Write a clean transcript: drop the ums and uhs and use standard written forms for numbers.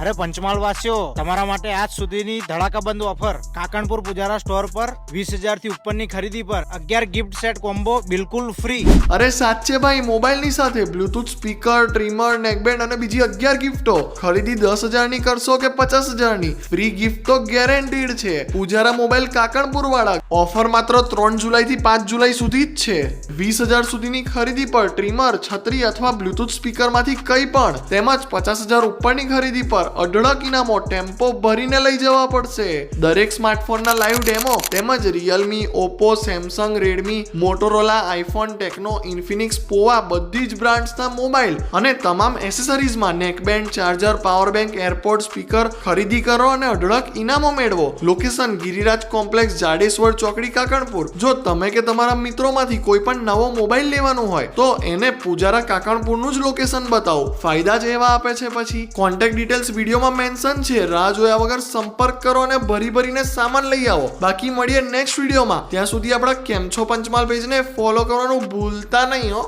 અરે પંચમહાલ વાસીઓ, તમારા માટે આજ સુધીની ધડાકાબંધ ઓફર કાકણપુર પુજારા સ્ટોર પર 20,000 થી ઉપરની ખરીદી પર 11 ગિફ્ટ સેટ કોમ્બો બિલકુલ ફ્રી। અરે સાચે ભાઈ, મોબાઈલની સાથે બ્લુટૂથ સ્પીકર, ટ્રીમર, નેકબેન્ડ અને બીજી 11 ગિફ્ટો। ખરીદી 10,000 ની કરશો કે 50,000 ની, ફ્રી ગિફ્ટ તો ગેરંટીડ છે। પુજારા મોબાઈલ કાકણપુર વાળા। ઓફર માત્ર 3 જુલાઈ થી 5 જુલાઈ સુધી જ છે। 20,000 સુધીની ખરીદી પર ટ્રીમર, છત્રી અથવા બ્લુટૂથ સ્પીકર માંથી કંઈ પણ, તેમજ 50,000 ઉપરની ખરીદી પર અઢળક ઇનામો ટેમ્પો ભરીને લઈ જવા પડશે। દરેક સ્માર્ટફોનના લાઈવ ડેમો તેમજ Realme, Oppo, Samsung, Redmi, Motorola, iPhone, Tecno, Infinix, Pova બધી જ બ્રાન્ડ્સના મોબાઈલ અને તમામ એસેસરીઝમાં neckband, charger, power bank, airport, speaker ખરીદી કરો અને અઢળક ઇનામો મેળવો। લોકેશન ગિરિરાજ કોમ્પ્લેક્સ, જાડેશ્વર ચોકડી, કાકણપુર। જો તમે કે તમારા મિત્રોમાંથી કોઈ પણ નવો મોબાઈલ લેવાનું હોય તો એને પુજારા કાકણપુરનું જ લોકેશન બતાવો। ફાયદા જ એવા આપે છે, પછી કોન્ટેક્ટ ડિટેલ્સ વિડીયોમાં મેન્શન છે। રાહ જોયા વગર સંપર્ક કરો અને ભરીને સામાન લઈ આવો। બાકી મળીએ નેક્સ્ટ વિડીયોમાં। ત્યાં સુધી આપણા કેમ છો પંચમહાલ પેજને ફોલો કરવાનું ભૂલતા નહીં હો।